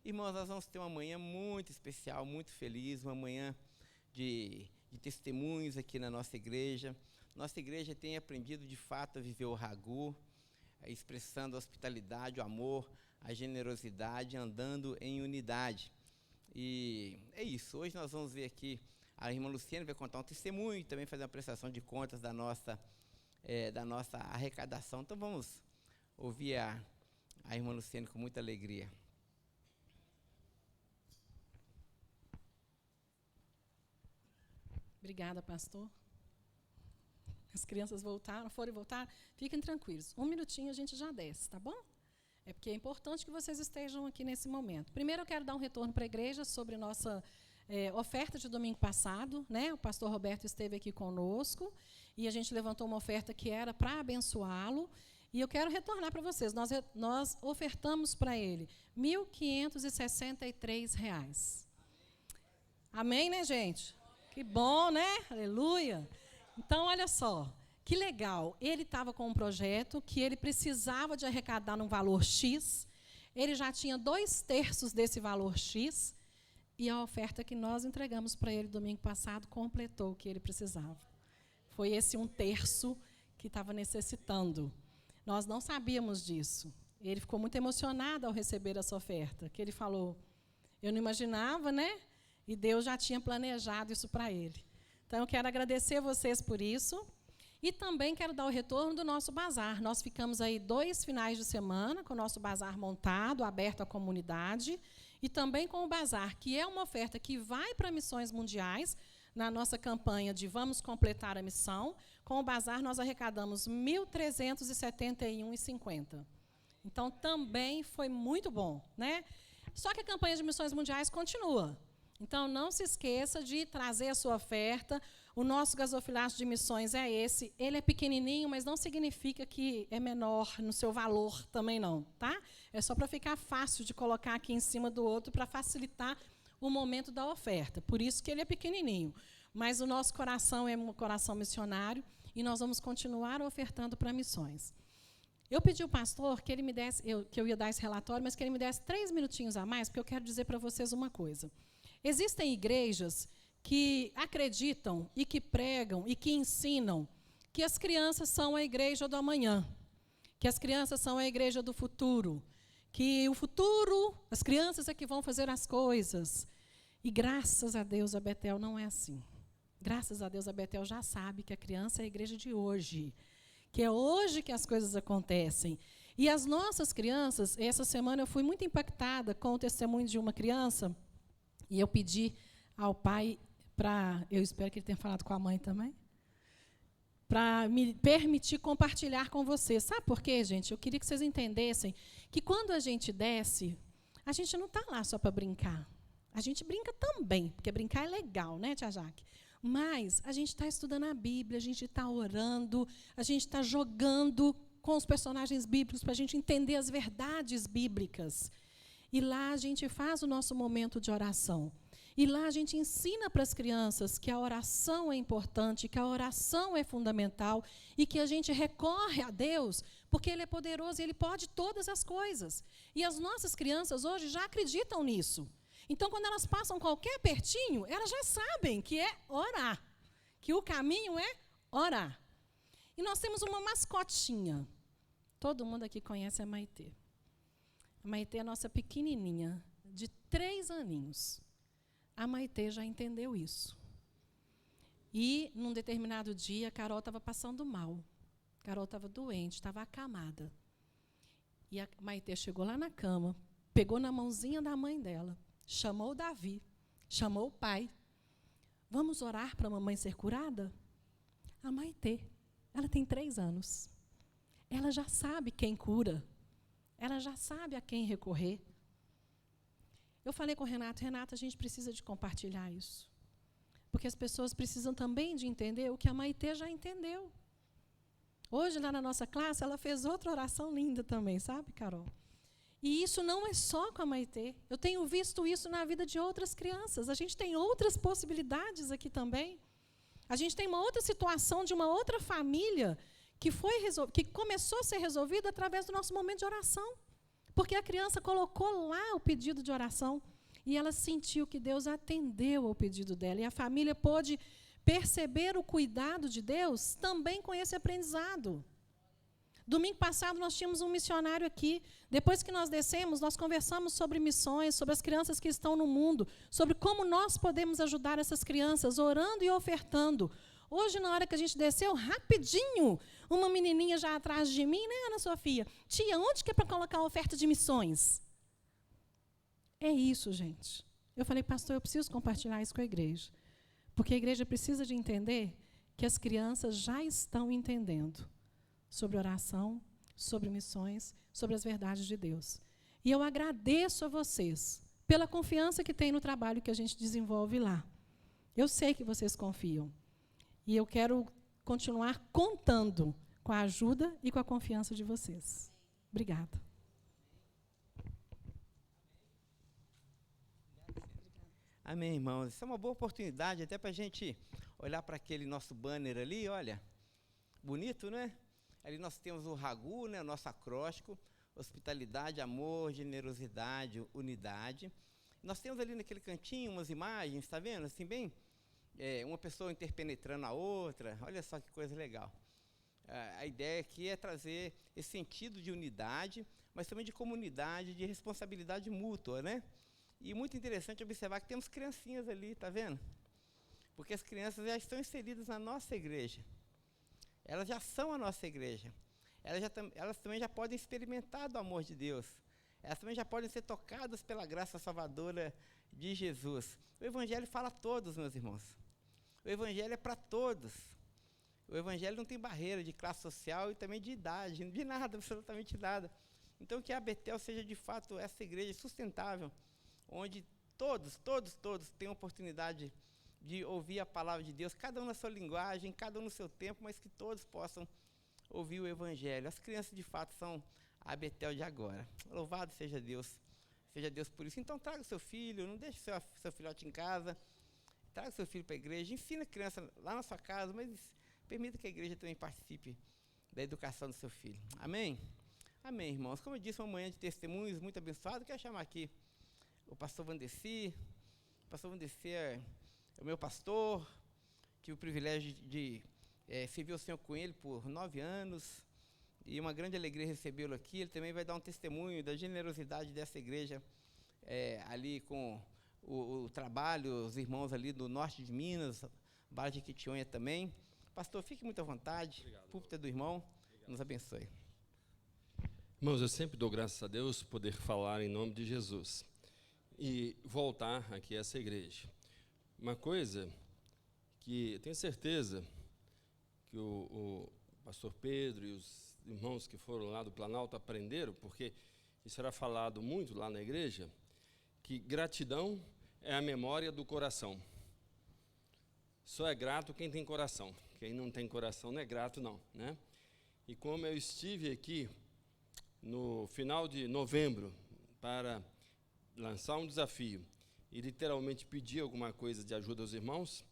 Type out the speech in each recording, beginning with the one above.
Irmãos, nós vamos ter uma manhã muito especial, muito feliz, uma manhã de testemunhos aqui na nossa igreja. Nossa igreja tem aprendido, de fato, a viver o Ragu, expressando a hospitalidade, o amor, a generosidade, andando em unidade. E é isso. Hoje nós vamos ver aqui, a irmã Luciene vai contar um testemunho e também fazer uma prestação de contas da nossa arrecadação. Então vamos ouvir a irmã Luciene com muita alegria. Obrigada, pastor. As crianças foram e voltaram. Fiquem tranquilos. 1 minutinho a gente já desce, tá bom? É porque é importante que vocês estejam aqui nesse momento. Primeiro eu quero dar um retorno para a igreja sobre nossa oferta de domingo passado, né? O pastor Roberto esteve aqui conosco e a gente levantou uma oferta que era para abençoá-lo. E eu quero retornar para vocês. Nós ofertamos para ele R$ 1.563. Amém, né, gente? Que bom, né? Aleluia. Então, olha só, que legal. Ele estava com um projeto que ele precisava de arrecadar num valor X. Ele já tinha 2/3 desse valor X. E a oferta que nós entregamos para ele domingo passado completou o que ele precisava. Foi esse 1/3 que estava necessitando. Nós não sabíamos disso. Ele ficou muito emocionado ao receber essa oferta, que ele falou, eu não imaginava, né? E Deus já tinha planejado isso para ele. Então, eu quero agradecer vocês por isso. E também quero dar o retorno do nosso bazar. Nós ficamos aí 2 finais de semana com o nosso bazar montado, aberto à comunidade. E também com o bazar, que é uma oferta que vai para missões mundiais, na nossa campanha de Vamos Completar a Missão. Com o bazar, nós arrecadamos R$ 1.371,50. Então, também foi muito bom, né? Só que a campanha de missões mundiais continua. Então, não se esqueça de trazer a sua oferta. O nosso gasofilaço de missões é esse. Ele é pequenininho, mas não significa que é menor no seu valor também não, tá? É só para ficar fácil de colocar aqui em cima do outro para facilitar o momento da oferta. Por isso que ele é pequenininho. Mas o nosso coração é um coração missionário e nós vamos continuar ofertando para missões. Eu pedi ao pastor que ele me desse, que eu ia dar esse relatório, mas que ele me desse 3 minutinhos a mais, porque eu quero dizer para vocês uma coisa. Existem igrejas que acreditam e que pregam e que ensinam que as crianças são a igreja do amanhã, que as crianças são a igreja do futuro, que o futuro, as crianças é que vão fazer as coisas. E graças a Deus a Betel não é assim. Graças a Deus a Betel já sabe que a criança é a igreja de hoje, que é hoje que as coisas acontecem. E as nossas crianças, essa semana eu fui muito impactada com o testemunho de uma criança, e eu pedi ao pai eu espero que ele tenha falado com a mãe também, para me permitir compartilhar com vocês. Sabe por quê, gente? Eu queria que vocês entendessem que quando a gente desce, a gente não está lá só para brincar. A gente brinca também, porque brincar é legal, né, tia Jaque? Mas a gente está estudando a Bíblia, a gente está orando, a gente está jogando com os personagens bíblicos para a gente entender as verdades bíblicas. E lá a gente faz o nosso momento de oração. E lá a gente ensina para as crianças que a oração é importante, que a oração é fundamental e que a gente recorre a Deus porque Ele é poderoso e Ele pode todas as coisas. E as nossas crianças hoje já acreditam nisso. Então, quando elas passam qualquer apertinho, elas já sabem que é orar, que o caminho é orar. E nós temos uma mascotinha. Todo mundo aqui conhece a Maitê. A Maitê é a nossa pequenininha, de 3 aninhos. A Maitê já entendeu isso. E, num determinado dia, a Carol estava passando mal. A Carol estava doente, estava acamada. E a Maitê chegou lá na cama, pegou na mãozinha da mãe dela, chamou o Davi, chamou o pai. Vamos orar para a mamãe ser curada? A Maitê, ela tem 3 anos. Ela já sabe quem cura. Ela já sabe a quem recorrer. Eu falei com o Renato, a gente precisa de compartilhar isso. Porque as pessoas precisam também de entender o que a Maitê já entendeu. Hoje, lá na nossa classe, ela fez outra oração linda também, sabe, Carol? E isso não é só com a Maitê. Eu tenho visto isso na vida de outras crianças. A gente tem outras possibilidades aqui também. A gente tem uma outra situação de uma outra família que começou a ser resolvida através do nosso momento de oração. Porque a criança colocou lá o pedido de oração e ela sentiu que Deus atendeu ao pedido dela. E a família pôde perceber o cuidado de Deus também com esse aprendizado. Domingo passado nós tínhamos um missionário aqui. Depois que nós descemos, nós conversamos sobre missões, sobre as crianças que estão no mundo, sobre como nós podemos ajudar essas crianças, orando e ofertando. Hoje, na hora que a gente desceu, rapidinho, uma menininha já atrás de mim, né, Ana Sofia? Tia, onde que é para colocar a oferta de missões? É isso, gente. Eu falei, pastor, eu preciso compartilhar isso com a igreja. Porque a igreja precisa de entender que as crianças já estão entendendo sobre oração, sobre missões, sobre as verdades de Deus. E eu agradeço a vocês pela confiança que tem no trabalho que a gente desenvolve lá. Eu sei que vocês confiam. E eu quero continuar contando com a ajuda e com a confiança de vocês. Obrigada. Amém, irmãos. Isso é uma boa oportunidade até para a gente olhar para aquele nosso banner ali, olha, bonito, né? Ali nós temos o Ragu, né, o nosso acróstico, hospitalidade, amor, generosidade, unidade. Nós temos ali naquele cantinho umas imagens, está vendo? Assim, bem, uma pessoa interpenetrando a outra, olha só que coisa legal. A ideia aqui é trazer esse sentido de unidade, mas também de comunidade, de responsabilidade mútua, né? E muito interessante observar que temos criancinhas ali, está vendo? Porque as crianças já estão inseridas na nossa igreja. Elas já são a nossa igreja. Elas também já podem experimentar do amor de Deus. Elas também já podem ser tocadas pela graça salvadora de Jesus. O Evangelho fala a todos, meus irmãos. O Evangelho é para todos. O Evangelho não tem barreira de classe social e também de idade, de nada, absolutamente nada. Então, que a Betel seja, de fato, essa igreja sustentável, onde todos têm a oportunidade de ouvir a palavra de Deus, cada um na sua linguagem, cada um no seu tempo, mas que todos possam ouvir o Evangelho. As crianças, de fato, são a Betel de agora. Louvado seja Deus por isso. Então, traga o seu filho, não deixe seu filhote em casa, traga o seu filho para a igreja, ensina a criança lá na sua casa, mas permita que a igreja também participe da educação do seu filho. Amém? Amém, irmãos. Como eu disse, uma manhã de testemunhos muito abençoada. Quero chamar aqui o pastor Vandeci. O pastor Vandeci é o meu pastor, tive o privilégio de servir o Senhor com ele por 9 anos, e uma grande alegria recebê-lo aqui. Ele também vai dar um testemunho da generosidade dessa igreja, ali com o trabalho, os irmãos ali do norte de Minas, Barra de Quitionha também. Pastor, fique muito à vontade. Obrigado. Púlpito é do irmão. Obrigado. Nos abençoe. Irmãos, eu sempre dou graças a Deus por poder falar em nome de Jesus e voltar aqui a essa igreja. Uma coisa que eu tenho certeza que o pastor Pedro e os irmãos que foram lá do Planalto aprenderam, porque isso era falado muito lá na igreja, que gratidão é a memória do coração. Só é grato quem tem coração. Quem não tem coração não é grato, não, né? E como eu estive aqui no final de novembro para lançar um desafio e literalmente pedir alguma coisa de ajuda aos irmãos,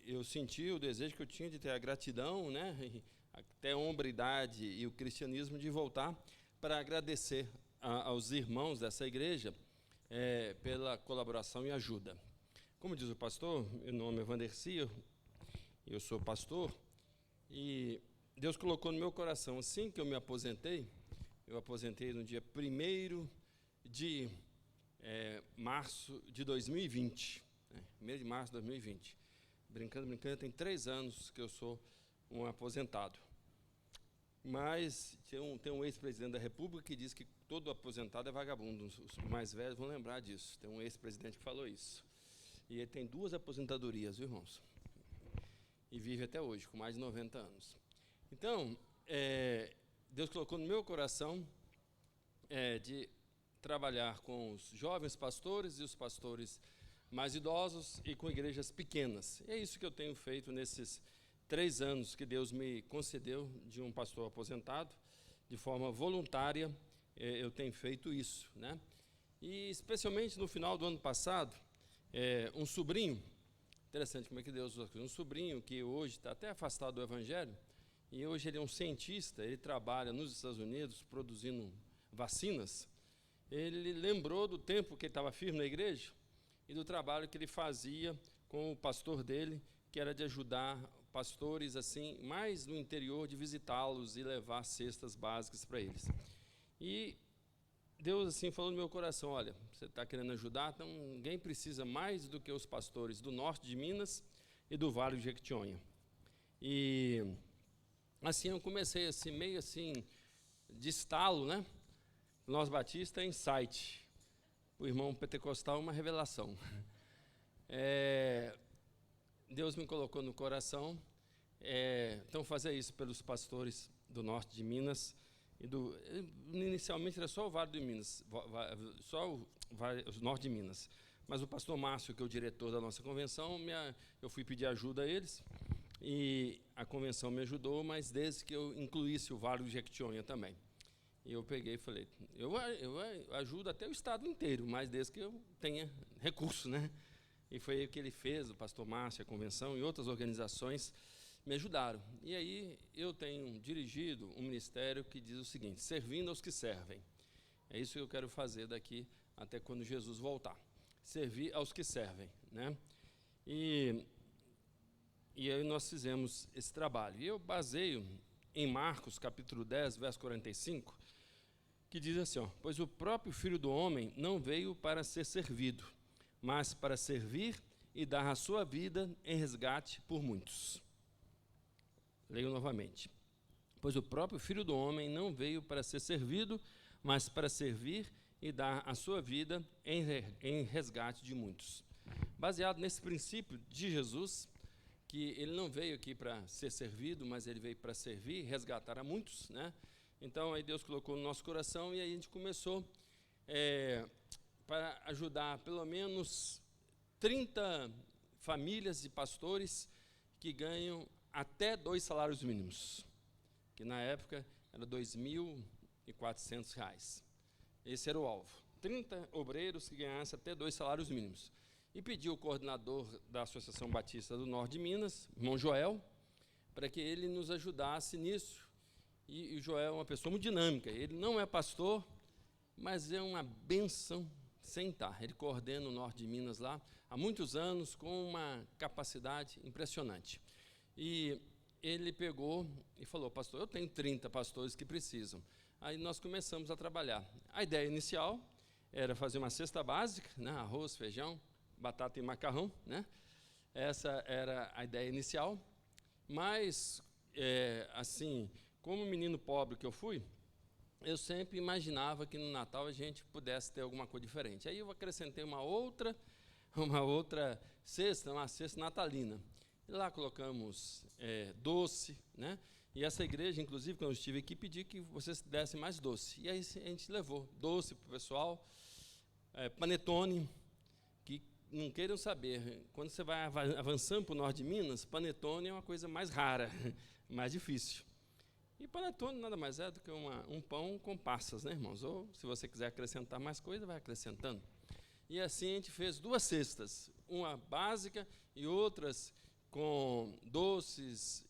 eu senti o desejo que eu tinha de ter a gratidão, né, até a hombridade e o cristianismo de voltar para agradecer aos irmãos dessa igreja pela colaboração e ajuda. Como diz o pastor, meu nome é Vandercy, eu sou pastor, e Deus colocou no meu coração, assim que eu me aposentei, eu aposentei no dia 1º de março de 2020, né? 1º de março de 2020. Brincando, tem 3 anos que eu sou um aposentado. Mas tem um ex-presidente da República que diz que todo aposentado é vagabundo. Os mais velhos vão lembrar disso. Tem um ex-presidente que falou isso. E ele tem 2 aposentadorias, viu, irmãos? E vive até hoje, com mais de 90 anos. Então, Deus colocou no meu coração de trabalhar com os jovens pastores e os pastores mais idosos e com igrejas pequenas. E é isso que eu tenho feito nesses 3 anos que Deus me concedeu de um pastor aposentado. De forma voluntária, eu tenho feito isso, né? E especialmente no final do ano passado, um sobrinho, interessante como é que Deus usa, um sobrinho que hoje está até afastado do Evangelho, e hoje ele é um cientista, ele trabalha nos Estados Unidos produzindo vacinas, ele lembrou do tempo que ele estava firme na igreja e do trabalho que ele fazia com o pastor dele, que era de ajudar pastores assim, mais no interior, de visitá-los e levar cestas básicas para eles. E Deus assim falou no meu coração: olha, você está querendo ajudar, então ninguém precisa mais do que os pastores do norte de Minas e do Vale do Jequitinhonha. E assim eu comecei assim, meio assim, de estalo, né? Nós Batista é insight, o irmão pentecostal uma revelação. Deus me colocou no coração, então fazer isso pelos pastores do norte de Minas, inicialmente era só o Vale de Minas, só o norte de Minas, mas o pastor Márcio, que é o diretor da nossa convenção, eu fui pedir ajuda a eles, e a convenção me ajudou, mas desde que eu incluísse o Vale do Jequitinhonha também. E eu peguei e falei, eu ajudo até o estado inteiro, mas desde que eu tenha recurso, né? E foi o que ele fez, o pastor Márcio, a convenção e outras organizações me ajudaram. E aí eu tenho dirigido um ministério que diz o seguinte: servindo aos que servem. É isso que eu quero fazer daqui até quando Jesus voltar. Servir aos que servem, né? E aí nós fizemos esse trabalho. E eu baseio em Marcos, capítulo 10, verso 45, que diz assim, ó: pois o próprio Filho do Homem não veio para ser servido, mas para servir e dar a sua vida em resgate por muitos. Leio novamente. Pois o próprio Filho do Homem não veio para ser servido, mas para servir e dar a sua vida em resgate de muitos. Baseado nesse princípio de Jesus, que ele não veio aqui para ser servido, mas ele veio para servir e resgatar a muitos, né? Então, aí Deus colocou no nosso coração e aí a gente começou para ajudar pelo menos 30 famílias e pastores que ganham até 2 salários mínimos, que na época era R$ 2.400. Esse era o alvo. 30 obreiros que ganhassem até 2 salários mínimos. E pedi ao coordenador da Associação Batista do Norte de Minas, irmão Joel, para que ele nos ajudasse nisso. E o Joel é uma pessoa muito dinâmica. Ele não é pastor, mas é uma bênção sentar. Ele coordena o Norte de Minas lá há muitos anos, com uma capacidade impressionante. E ele pegou e falou: pastor, eu tenho 30 pastores que precisam. Aí nós começamos a trabalhar. A ideia inicial era fazer uma cesta básica, né, arroz, feijão, batata e macarrão, né? Essa era a ideia inicial. Mas, assim, como menino pobre que eu fui, eu sempre imaginava que no Natal a gente pudesse ter alguma coisa diferente. Aí eu acrescentei uma outra cesta, uma cesta natalina. E lá colocamos doce, né? E essa igreja, inclusive, quando eu estive aqui, pedi que vocês dessem mais doce. E aí a gente levou doce para o pessoal, panetone, que não queiram saber, quando você vai avançando para o norte de Minas, panetone é uma coisa mais rara, mais difícil. E panetone nada mais é do que um pão com passas, né, irmãos? Ou, se você quiser acrescentar mais coisa, vai acrescentando. E assim a gente fez 2 cestas, uma básica e outras com doces,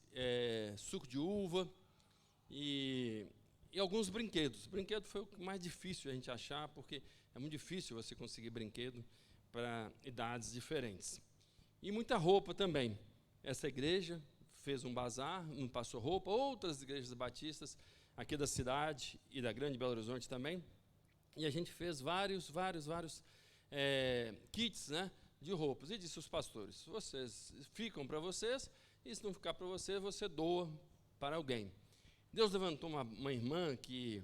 suco de uva e alguns brinquedos. Brinquedo foi o mais difícil a gente achar, porque é muito difícil você conseguir brinquedo para idades diferentes. E muita roupa também. Essa igreja fez um bazar, não passou roupa, outras igrejas batistas aqui da cidade e da Grande Belo Horizonte também. E a gente fez vários kits, né, de roupas. E disse aos pastores: vocês ficam para vocês, e se não ficar para você, você doa para alguém. Deus levantou uma irmã que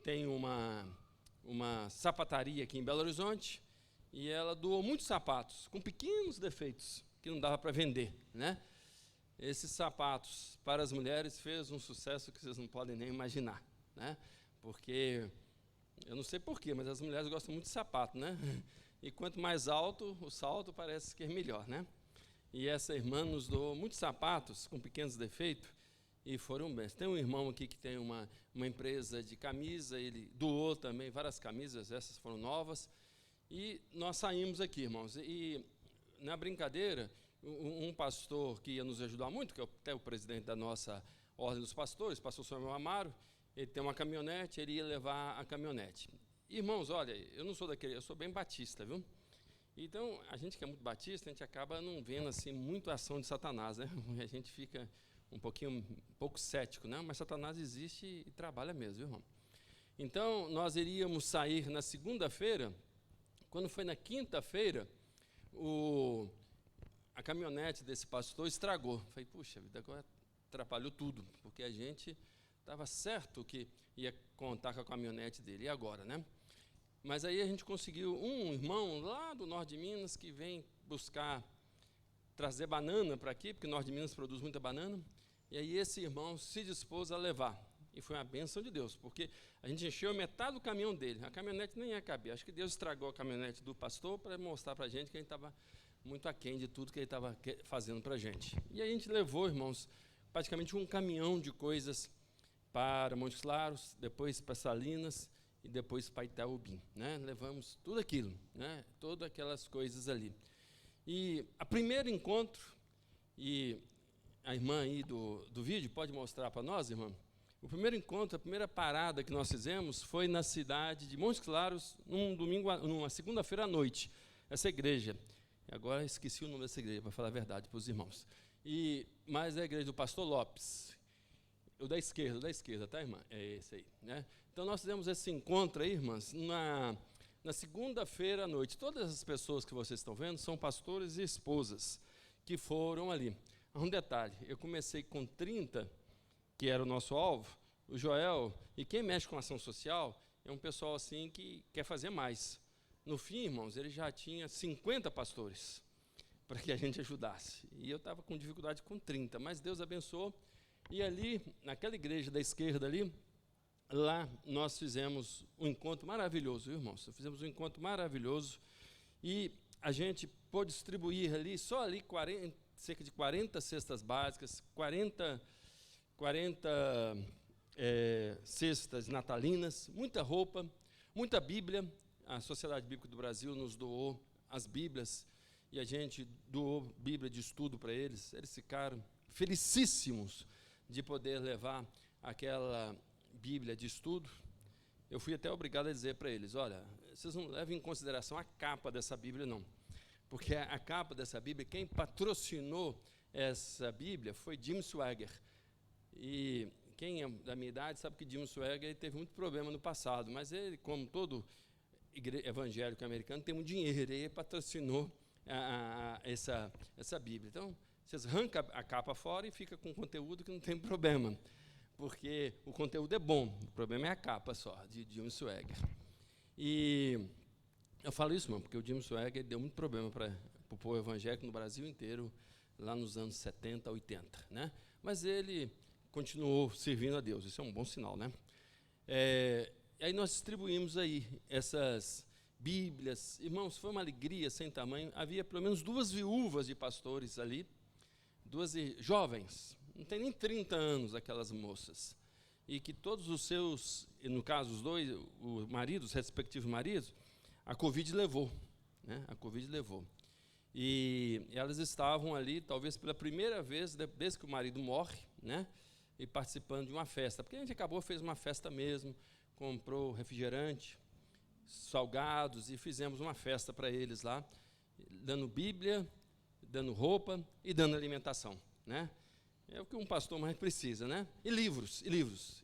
tem uma sapataria aqui em Belo Horizonte, e ela doou muitos sapatos, com pequenos defeitos, que não dava para vender, né? Esses sapatos para as mulheres fez um sucesso que vocês não podem nem imaginar, né? Porque, eu não sei porquê, mas as mulheres gostam muito de sapato, né? E quanto mais alto o salto, parece que é melhor, né? E essa irmã nos doou muitos sapatos com pequenos defeitos e foram bem. Tem um irmão aqui que tem uma empresa de camisa, ele doou também várias camisas, essas foram novas. E nós saímos aqui, irmãos. E na brincadeira, um pastor que ia nos ajudar muito, que é até o presidente da nossa Ordem dos Pastores, pastor Samuel Amaro, ele tem uma caminhonete, ele ia levar a caminhonete. Irmãos, olha, eu não sou daquele, eu sou bem batista, viu? Então, a gente que é muito batista, a gente acaba não vendo assim muito a ação de Satanás, né? A gente fica um pouco cético, né? Mas Satanás existe e trabalha mesmo, viu, irmão? Então, nós iríamos sair na segunda-feira. Quando foi na quinta-feira, a caminhonete desse pastor estragou. Falei, puxa vida, agora atrapalhou tudo, porque a gente estava certo que ia contar com a caminhonete dele. E agora, né? Mas aí a gente conseguiu um irmão lá do norte de Minas que vem trazer banana para aqui, porque o norte de Minas produz muita banana. E aí esse irmão se dispôs a levar. E foi uma bênção de Deus, porque a gente encheu metade do caminhão dele. A caminhonete nem ia caber. Acho que Deus estragou a caminhonete do pastor para mostrar para a gente que ele estava muito aquém de tudo que ele estava fazendo para a gente. E aí a gente levou, irmãos, praticamente um caminhão de coisas para Montes Claros, depois para Salinas e depois para Itaúbim, né? Levamos tudo aquilo, né? Todas aquelas coisas ali. E a primeiro encontro, e a irmã aí do vídeo pode mostrar para nós, irmã? O primeiro encontro, a primeira parada que nós fizemos foi na cidade de Montes Claros, numa segunda-feira à noite, essa igreja. Agora esqueci o nome dessa igreja, para falar a verdade para os irmãos. Mas é a igreja do pastor Lopes, o da esquerda, tá, irmã? É esse aí, né? Então nós fizemos esse encontro aí, irmãs, na segunda-feira à noite. Todas as pessoas que vocês estão vendo são pastores e esposas que foram ali. Um detalhe, eu comecei com 30, que era o nosso alvo, o Joel, e quem mexe com ação social é um pessoal assim que quer fazer mais. No fim, irmãos, ele já tinha 50 pastores para que a gente ajudasse. E eu estava com dificuldade com 30, mas Deus abençoou. E ali, naquela igreja da esquerda ali, lá nós fizemos um encontro maravilhoso, viu, irmãos? Fizemos um encontro maravilhoso e a gente pôde distribuir ali, só ali, cerca de 40 cestas básicas, 40 cestas natalinas, muita roupa, muita Bíblia. A Sociedade Bíblica do Brasil nos doou as Bíblias e a gente doou Bíblia de estudo para eles. Eles ficaram felicíssimos de poder levar aquela Bíblia de estudo. Eu fui até obrigado a dizer para eles, olha, vocês não levem em consideração a capa dessa Bíblia, não. Porque a capa dessa Bíblia, quem patrocinou essa Bíblia foi Jim Swagger. E quem é da minha idade sabe que Jim Swagger teve muito problema no passado, mas ele, como todo evangélico americano, tem muito dinheiro, e ele patrocinou essa Bíblia. Então, vocês arrancam a capa fora e fica com conteúdo que não tem problema, porque o conteúdo é bom, o problema é a capa só, de Jim Swagger. E eu falo isso, mano, porque o Jim Swagger deu muito problema para o povo evangélico no Brasil inteiro, lá nos anos 70, 80, né? Mas ele continuou servindo a Deus, isso é um bom sinal, né? Aí nós distribuímos aí essas Bíblias. Irmãos, foi uma alegria sem tamanho. Havia pelo menos 2 viúvas de pastores ali, 2 jovens, não tem nem 30 anos aquelas moças, e que todos os seus, no caso os 2, os respectivos maridos, a Covid levou, né? A Covid levou. E elas estavam ali, talvez pela primeira vez, desde que o marido morre, né? E participando de uma festa, porque a gente fez uma festa mesmo, comprou refrigerante, salgados, e fizemos uma festa para eles lá, dando Bíblia, dando roupa e dando alimentação, né? É o que um pastor mais precisa, né? E livros.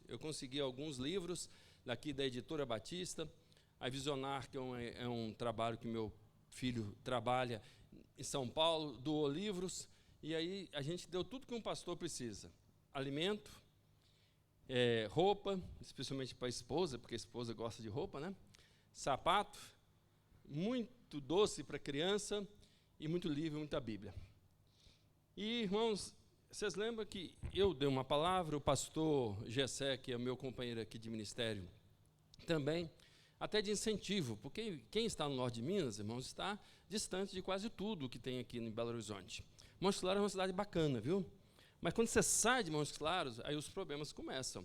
Eu consegui alguns livros daqui da Editora Batista. A Visionar, que é um trabalho que meu filho trabalha em São Paulo, doou livros, e aí a gente deu tudo que um pastor precisa. Alimento, roupa, especialmente para a esposa, porque a esposa gosta de roupa, né? Sapato, muito doce para criança, e muito livro, muita Bíblia. E, irmãos, vocês lembram que eu dei uma palavra, o pastor Gessé, que é meu companheiro aqui de ministério, também, até de incentivo, porque quem está no norte de Minas, irmãos, está distante de quase tudo que tem aqui em Belo Horizonte. Montes Claros é uma cidade bacana, viu? Mas quando você sai de Montes Claros, aí os problemas começam.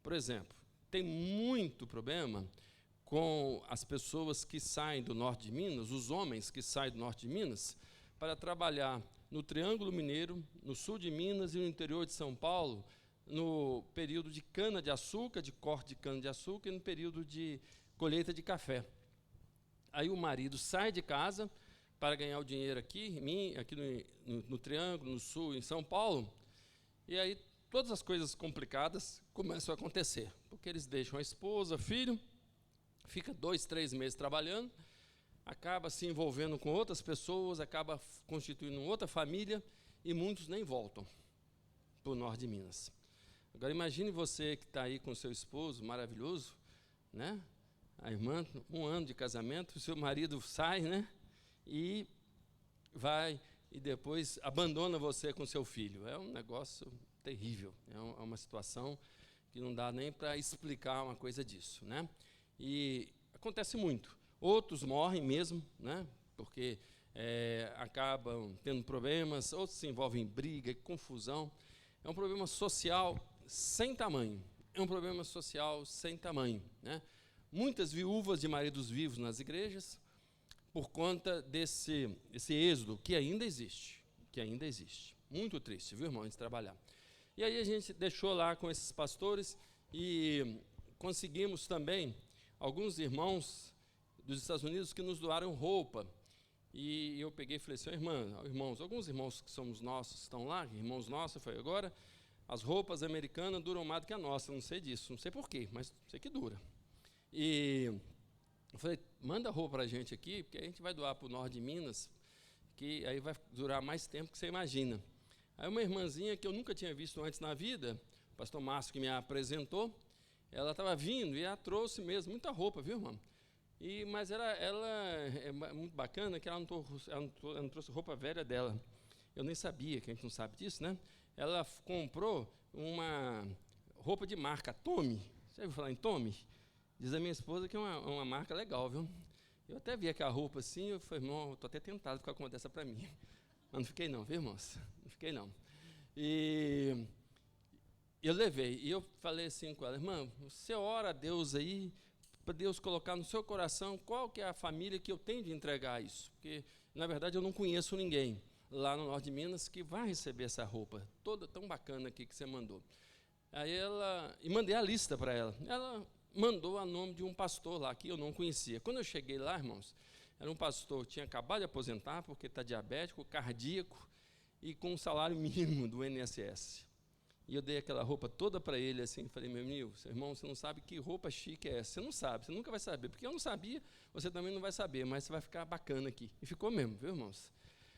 Por exemplo, tem muito problema com as pessoas que saem do norte de Minas, os homens que saem do norte de Minas, para trabalhar no Triângulo Mineiro, no sul de Minas e no interior de São Paulo, no período de cana-de-açúcar, de corte de cana-de-açúcar, e no período de colheita de café. Aí o marido sai de casa para ganhar o dinheiro aqui no Triângulo, no Sul, em São Paulo, e aí todas as coisas complicadas começam a acontecer, porque eles deixam a esposa, filho, fica 2, 3 meses trabalhando, acaba se envolvendo com outras pessoas, acaba constituindo outra família, e muitos nem voltam para o norte de Minas. Agora imagine você que está aí com seu esposo maravilhoso, né? A irmã, 1 ano de casamento, o seu marido sai, né? E vai, e depois abandona você com seu filho. É um negócio terrível, é uma situação que não dá nem para explicar uma coisa disso, né? E acontece muito. Outros morrem mesmo, né? Porque acabam tendo problemas, outros se envolvem em briga, confusão. É um problema social sem tamanho. É um problema social sem tamanho, né? Muitas viúvas de maridos vivos nas igrejas, por conta desse êxodo que ainda existe. Muito triste, viu, irmão, de trabalhar. E aí a gente deixou lá com esses pastores e conseguimos também alguns irmãos dos Estados Unidos que nos doaram roupa. E eu peguei e falei assim, irmãos, alguns irmãos que somos nossos estão lá, irmãos nossos, eu falei, agora as roupas americanas duram mais do que a nossa, não sei disso, não sei porquê, mas sei que dura. E eu falei, manda roupa para a gente aqui, porque a gente vai doar para o norte de Minas, que aí vai durar mais tempo que você imagina. Aí uma irmãzinha que eu nunca tinha visto antes na vida, o pastor Márcio que me apresentou, ela estava vindo e ela trouxe mesmo muita roupa, viu, irmão? Mas ela é muito bacana que ela não trouxe roupa velha dela. Eu nem sabia, que a gente não sabe disso, né? Ela comprou uma roupa de marca, Tommy. Você ouviu falar em Tommy? Diz a minha esposa que é uma marca legal, viu? Eu até vi aquela roupa assim, eu falei, irmão, estou até tentado ficar com uma dessa para mim. Mas não fiquei não, viu, irmãos? Não fiquei não. E eu levei, e eu falei assim com ela, irmã, você ora a Deus aí, para Deus colocar no seu coração qual que é a família que eu tenho de entregar isso. Porque, na verdade, eu não conheço ninguém lá no norte de Minas que vai receber essa roupa, toda tão bacana aqui que você mandou. Aí e mandei a lista para ela. Ela mandou a nome de um pastor lá, que eu não conhecia. Quando eu cheguei lá, irmãos, era um pastor que tinha acabado de aposentar, porque está diabético, cardíaco, e com um salário mínimo do INSS. E eu dei aquela roupa toda para ele, assim, falei, meu irmão, você não sabe que roupa chique é essa. Você não sabe, você nunca vai saber. Porque eu não sabia, você também não vai saber, mas você vai ficar bacana aqui. E ficou mesmo, viu, irmãos?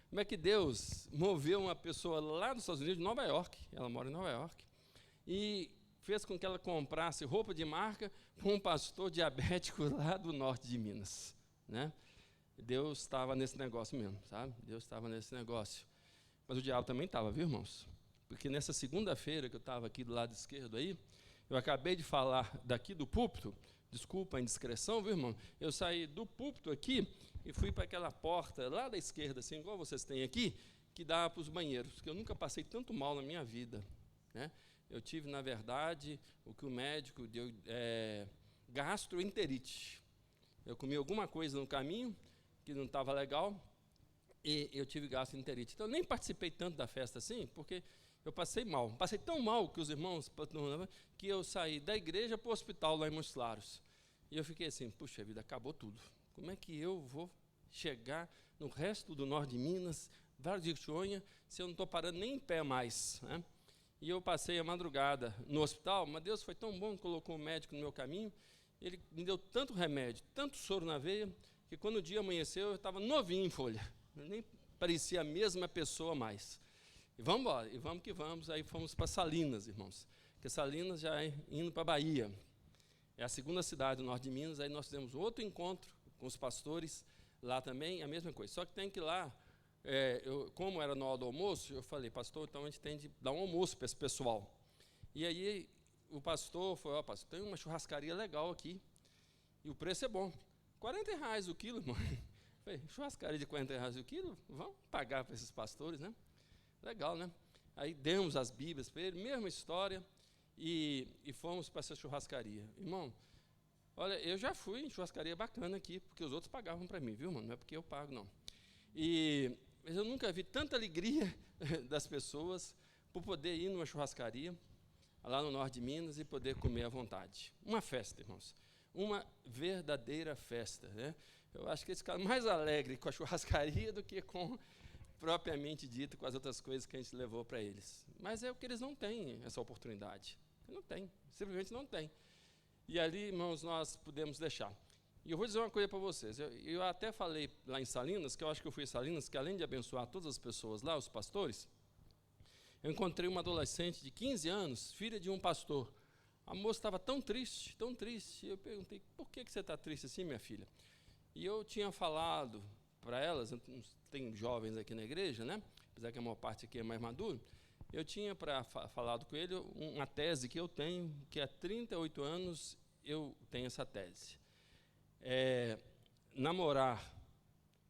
Como é que Deus moveu uma pessoa lá dos Estados Unidos, de Nova York, ela mora em Nova York, e fez com que ela comprasse roupa de marca com um pastor diabético lá do norte de Minas, né? Deus estava nesse negócio mesmo, sabe? Deus estava nesse negócio. Mas o diabo também estava, viu, irmãos? Porque nessa segunda-feira que eu estava aqui do lado esquerdo aí, eu acabei de falar daqui do púlpito, desculpa a indiscrição, viu, irmão? Eu saí do púlpito aqui e fui para aquela porta lá da esquerda, assim, igual vocês têm aqui, que dá para os banheiros, porque eu nunca passei tanto mal na minha vida, né? Eu tive, na verdade, o que o médico deu, gastroenterite. Eu comi alguma coisa no caminho que não estava legal e eu tive gastroenterite. Então, eu nem participei tanto da festa assim, porque eu passei mal. Passei tão mal que os irmãos, que eu saí da igreja para o hospital lá em Montes Claros. E eu fiquei assim, puxa vida, acabou tudo. Como é que eu vou chegar no resto do norte de Minas, Vale de Ixonha, se eu não estou parando nem em pé mais, né? E eu passei a madrugada no hospital, mas Deus foi tão bom, colocou um médico no meu caminho, ele me deu tanto remédio, tanto soro na veia, que quando o dia amanheceu, eu estava novinho em folha. Eu nem parecia a mesma pessoa mais. E vamos embora, e vamos que vamos. Aí fomos para Salinas, irmãos, porque Salinas já é indo para a Bahia. É a segunda cidade do norte de Minas, aí nós fizemos outro encontro com os pastores, lá também, a mesma coisa. Só que tem que ir lá, como era na hora do almoço, eu falei, pastor, então a gente tem de dar um almoço para esse pessoal. E aí o pastor falou, pastor, tem uma churrascaria legal aqui, e o preço é bom. R$40 o quilo, irmão. Falei, churrascaria de R$40 o quilo? Vamos pagar para esses pastores, né? Legal, né? Aí demos as Bíblias para ele, mesma história, e fomos para essa churrascaria. Irmão, olha, eu já fui em churrascaria bacana aqui, porque os outros pagavam para mim, viu, mano? Não é porque eu pago, não. Mas eu nunca vi tanta alegria das pessoas por poder ir numa churrascaria. lá no norte de Minas e poder comer à vontade. Uma festa, irmãos. Uma verdadeira festa, né? Eu acho que eles ficaram mais alegres com a churrascaria do que com, propriamente dito, com as outras coisas que a gente levou para eles. Mas é o que eles não têm, essa oportunidade. Não tem, simplesmente não tem. E ali, irmãos, nós podemos deixar. E eu vou dizer uma coisa para vocês. Eu até falei lá em Salinas, que eu acho que eu fui em Salinas, que além de abençoar todas as pessoas lá, os pastores, eu encontrei uma adolescente de 15 anos, filha de um pastor. A moça estava tão triste, tão triste. Eu perguntei, por que você está triste assim, minha filha? E eu tinha falado para elas, tem jovens aqui na igreja, né? Apesar que a maior parte aqui é mais maduro, eu tinha falado com ele uma tese que eu tenho, que há 38 anos eu tenho essa tese. Namorar,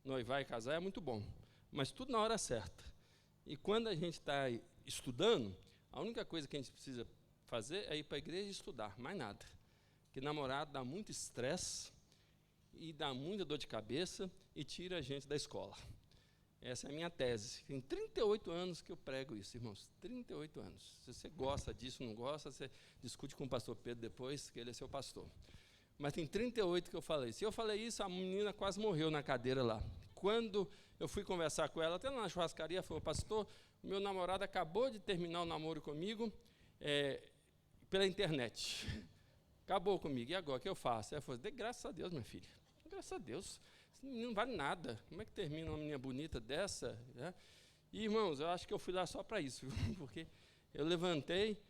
noivar e casar é muito bom, mas tudo na hora certa. E quando a gente está estudando, a única coisa que a gente precisa fazer é ir para a igreja e estudar, mais nada. Porque namorado dá muito estresse e dá muita dor de cabeça e tira a gente da escola. Essa é a minha tese. Tem 38 anos que eu prego isso, irmãos. 38 anos. Se você gosta disso, não gosta, você discute com o pastor Pedro depois, que ele é seu pastor. Mas tem 38 que eu falei. Se eu falei isso, a menina quase morreu na cadeira lá. Quando eu fui conversar com ela, até na churrascaria, falou, pastor, o meu namorado acabou de terminar o namoro comigo pela internet. Acabou comigo. E agora, o que eu faço? Ela falou, dê graças a Deus, minha filha. Graças a Deus. Esse menino não vale nada. Como é que termina uma menina bonita dessa? Né? E, irmãos, eu acho que eu fui lá só para isso, viu? Porque eu levantei,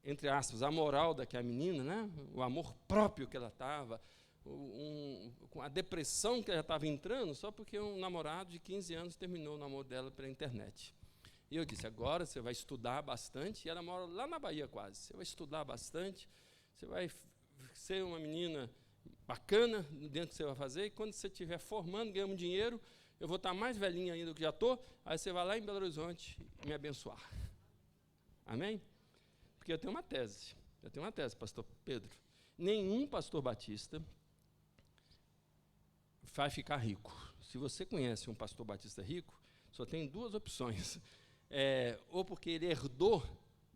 entre aspas, a moral daquela menina, né? O amor próprio que ela estava, com a depressão que ela estava entrando, só porque um namorado de 15 anos terminou o namoro dela pela internet. E eu disse, agora você vai estudar bastante, e ela mora lá na Bahia quase, você vai estudar bastante, você vai ser uma menina bacana dentro do que você vai fazer, e quando você estiver formando, ganhando dinheiro, eu vou estar mais velhinha ainda do que já estou, aí você vai lá em Belo Horizonte me abençoar. Amém? Porque eu tenho uma tese, pastor Pedro. Nenhum pastor batista vai ficar rico. Se você conhece um pastor batista rico, só tem duas opções. Ou porque ele herdou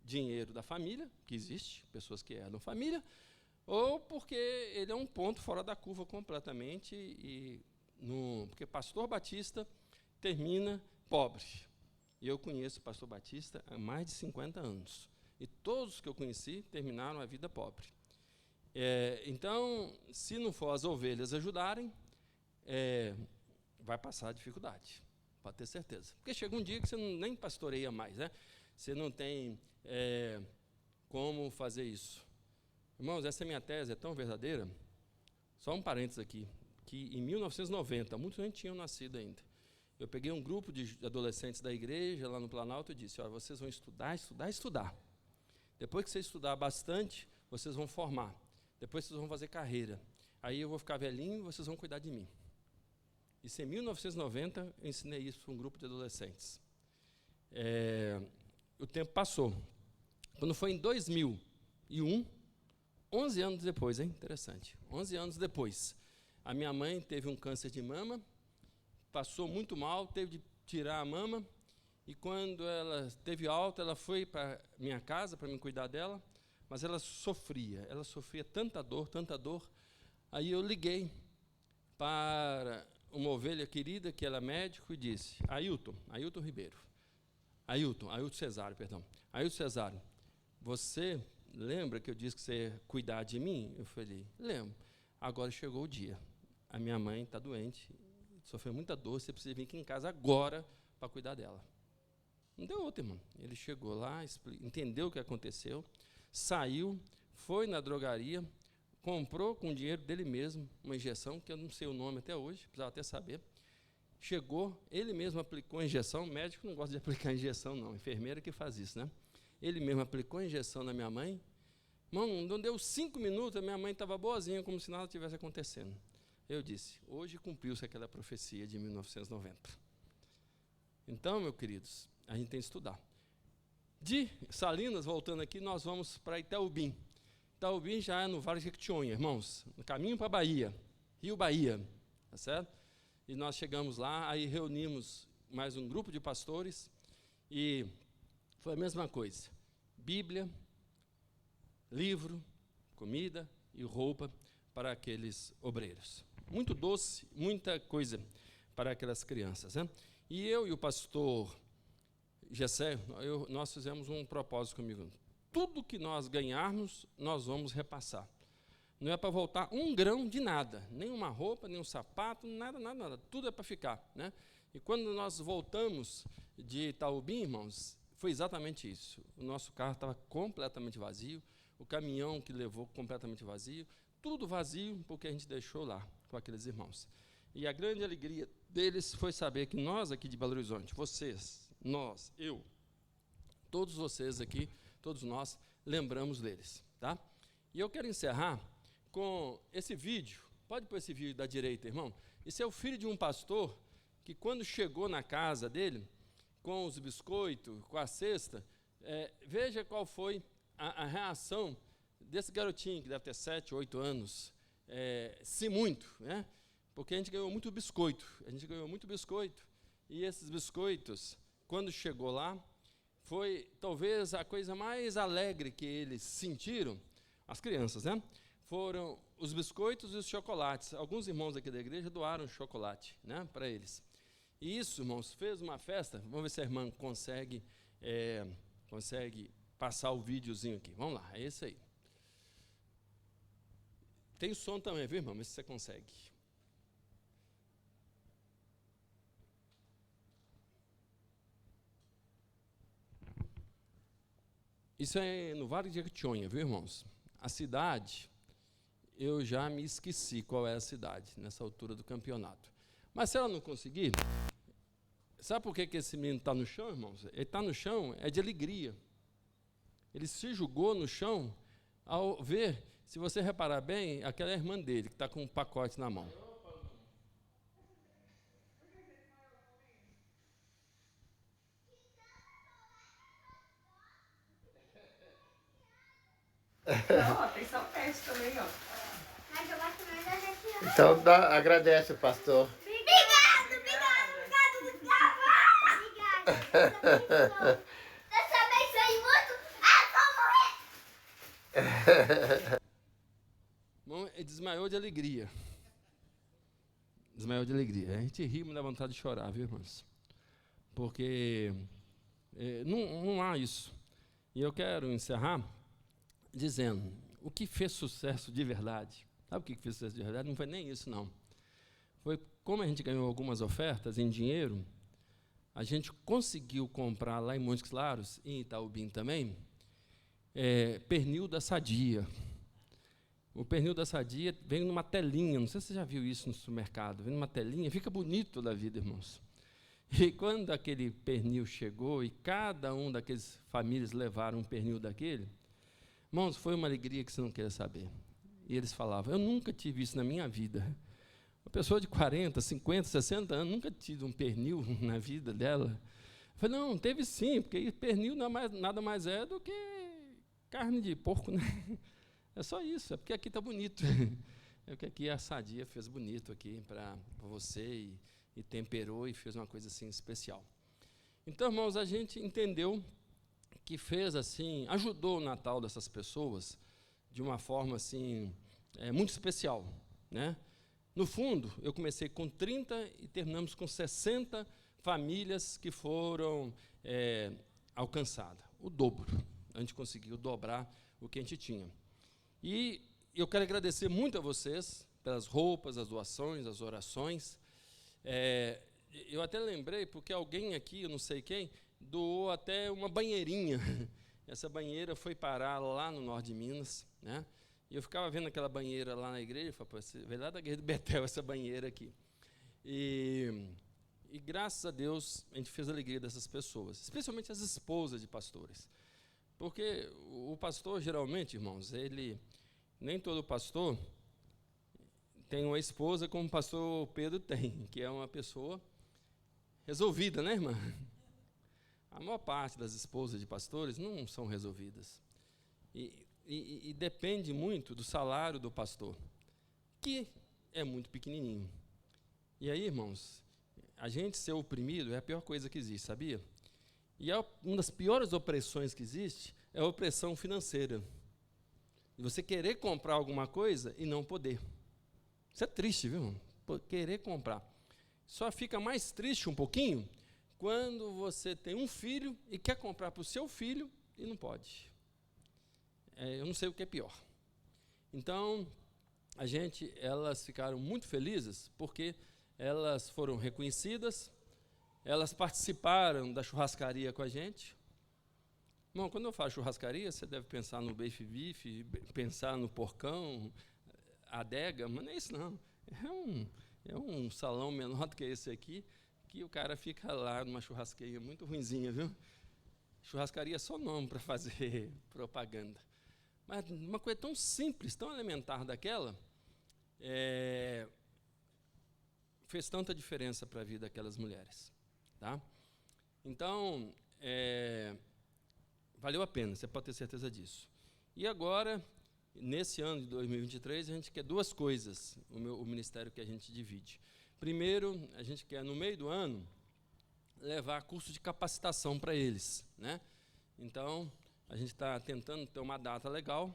dinheiro da família, que existe, pessoas que herdam família, ou porque ele é um ponto fora da curva completamente, porque pastor batista termina pobre. E eu conheço pastor batista há mais de 50 anos. E todos os que eu conheci terminaram a vida pobre. Então, se não for as ovelhas ajudarem, vai passar dificuldade, pode ter certeza. Porque chega um dia que você nem pastoreia mais, né? Você não tem como fazer isso. Irmãos, essa minha tese é tão verdadeira, só um parênteses aqui, que em 1990, muitos nem tinham nascido ainda, eu peguei um grupo de adolescentes da igreja, lá no Planalto, e disse, olha, vocês vão estudar, estudar, estudar. Depois que vocês estudar bastante, vocês vão formar. Depois vocês vão fazer carreira. Aí eu vou ficar velhinho e vocês vão cuidar de mim. Isso em 1990, eu ensinei isso para um grupo de adolescentes. O tempo passou. Quando foi em 2001, 11 anos depois, hein? Interessante. 11 anos depois, a minha mãe teve um câncer de mama, passou muito mal, teve de tirar a mama, e quando ela teve alta, ela foi para minha casa para me cuidar dela, mas ela sofria tanta dor. Aí eu liguei para uma ovelha querida, que ela é médico, e disse, Ailton Cesário, você lembra que eu disse que você ia cuidar de mim? Eu falei, lembro. Agora chegou o dia. A minha mãe está doente, sofreu muita dor, você precisa vir aqui em casa agora para cuidar dela. Não deu outra, irmão. Ele chegou lá, entendeu o que aconteceu, saiu, foi na drogaria, comprou com o dinheiro dele mesmo uma injeção, que eu não sei o nome até hoje, precisava até saber. Chegou, ele mesmo aplicou a injeção, médico não gosta de aplicar injeção não, enfermeira que faz isso, né? Ele mesmo aplicou a injeção na minha mãe. Irmão, não deu 5 minutos, a minha mãe estava boazinha, como se nada tivesse acontecendo. Eu disse, hoje cumpriu-se aquela profecia de 1990. Então, meus queridos, a gente tem que estudar. De Salinas, voltando aqui, nós vamos para Itaubim. Itaubim já é no Vale de Jequitinhonha, irmãos, no caminho para a Bahia, Rio Bahia, tá certo? E nós chegamos lá, aí reunimos mais um grupo de pastores, e foi a mesma coisa. Bíblia, livro, comida e roupa para aqueles obreiros. Muito doce, muita coisa para aquelas crianças, né? E eu e o pastor Gessé, nós fizemos um propósito comigo. Tudo que nós ganharmos, nós vamos repassar. Não é para voltar um grão de nada, nem uma roupa, nem um sapato, nada. Tudo é para ficar, né? E quando nós voltamos de Itaubim, irmãos, foi exatamente isso. O nosso carro estava completamente vazio, o caminhão que levou completamente vazio, tudo vazio, porque a gente deixou lá com aqueles irmãos. E a grande alegria deles foi saber que nós aqui de Belo Horizonte, vocês, nós, eu, todos vocês aqui, todos nós, lembramos deles, tá? E eu quero encerrar com esse vídeo. Pode pôr esse vídeo da direita, irmão? Esse é o filho de um pastor que, quando chegou na casa dele, com os biscoitos, com a cesta, veja qual foi a reação desse garotinho, que deve ter 7, 8 anos, se muito, né? Porque a gente ganhou muito biscoito, e esses biscoitos, quando chegou lá, foi talvez a coisa mais alegre que eles sentiram, as crianças, né? Foram os biscoitos e os chocolates. Alguns irmãos aqui da igreja doaram chocolate, né, para eles. E isso, irmãos, fez uma festa. Vamos ver se a irmã consegue passar o videozinho aqui. Vamos lá, é esse aí. Tem som também, viu, irmão? Vê se você consegue. Isso é no Vale de Jequitinhonha, viu, irmãos? A cidade, eu já me esqueci qual é a cidade, nessa altura do campeonato. Mas se ela não conseguir, sabe por que esse menino está no chão, irmãos? Ele está no chão, é de alegria. Ele se jogou no chão ao ver, se você reparar bem, aquela irmã dele, que está com um pacote na mão. Tem só o teste também, ó. Então agradece, pastor. Obrigado. Dessa vez foi muito. Bom, ele desmaiou de alegria. Desmaiou de alegria. A gente ri, mas dá vontade de chorar, viu, irmãos? Porque não há isso. E eu quero encerrar dizendo, o que fez sucesso de verdade, sabe o que fez sucesso de verdade? Não foi nem isso, não. Foi como a gente ganhou algumas ofertas em dinheiro, a gente conseguiu comprar lá em Montes Claros, e em Itaubim também, pernil da Sadia. O pernil da Sadia vem numa telinha, não sei se você já viu isso no supermercado, vem numa telinha, fica bonito da vida, irmãos. E quando aquele pernil chegou, e cada um daqueles famílias levaram um pernil daquele, irmãos, foi uma alegria que você não queria saber. E eles falavam, eu nunca tive isso na minha vida. Uma pessoa de 40, 50, 60 anos, nunca tive um pernil na vida dela. Eu falei, não, teve sim, porque pernil nada mais é do que carne de porco, né? É só isso, é porque aqui está bonito. É porque aqui a Sadia fez bonito aqui para você e temperou e fez uma coisa assim especial. Então, irmãos, a gente entendeu que fez assim, ajudou o Natal dessas pessoas de uma forma assim, muito especial, né? No fundo, eu comecei com 30 e terminamos com 60 famílias que foram alcançadas, o dobro. A gente conseguiu dobrar o que a gente tinha. E eu quero agradecer muito a vocês pelas roupas, as doações, as orações. Eu até lembrei, porque alguém aqui, eu não sei quem, doou até uma banheirinha. Essa banheira foi parar lá no norte de Minas, né? E eu ficava vendo aquela banheira lá na igreja, e falei, pô, veio lá da igreja de Betel essa banheira aqui. E graças a Deus, a gente fez a alegria dessas pessoas, especialmente as esposas de pastores. Porque o pastor, geralmente, irmãos, nem todo pastor tem uma esposa como o pastor Pedro tem, que é uma pessoa resolvida, né, irmã? A maior parte das esposas de pastores não são resolvidas. E depende muito do salário do pastor, que é muito pequenininho. E aí, irmãos, a gente ser oprimido é a pior coisa que existe, sabia? E uma das piores opressões que existe é a opressão financeira. E você querer comprar alguma coisa e não poder. Isso é triste, viu? Querer comprar. Só fica mais triste um pouquinho quando você tem um filho e quer comprar para o seu filho e não pode. Eu não sei o que é pior. Então, elas ficaram muito felizes porque elas foram reconhecidas, elas participaram da churrascaria com a gente. Bom, quando eu falo churrascaria, você deve pensar no bife, pensar no porcão, adega, mas não é isso não. É um salão menor do que esse aqui, que o cara fica lá numa churrasqueira muito ruinzinha, viu? Churrascaria é só nome para fazer propaganda. Mas uma coisa tão simples, tão elementar daquela, fez tanta diferença para a vida daquelas mulheres. Tá? Então, valeu a pena, você pode ter certeza disso. E agora, nesse ano de 2023, a gente quer duas coisas, o ministério que a gente divide. Primeiro, a gente quer, no meio do ano, levar curso de capacitação para eles. Né? Então, a gente está tentando ter uma data legal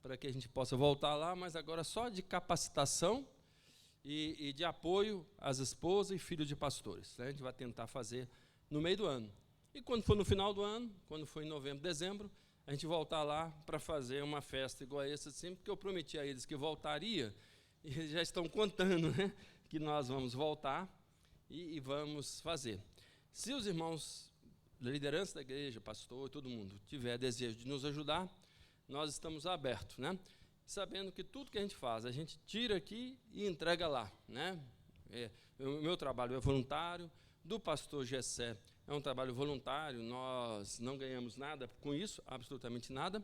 para que a gente possa voltar lá, mas agora só de capacitação e de apoio às esposas e filhos de pastores. Né? A gente vai tentar fazer no meio do ano. E quando for no final do ano, quando for em novembro, dezembro, a gente voltar lá para fazer uma festa igual a essa, assim, porque eu prometi a eles que voltaria, e eles já estão contando, né, que nós vamos voltar e vamos fazer. Se os irmãos da liderança da igreja, pastor, todo mundo, tiver desejo de nos ajudar, nós estamos abertos, né? Sabendo que tudo que a gente faz, a gente tira aqui e entrega lá. Né? O meu trabalho é voluntário, do pastor Gessé é um trabalho voluntário, nós não ganhamos nada com isso, absolutamente nada,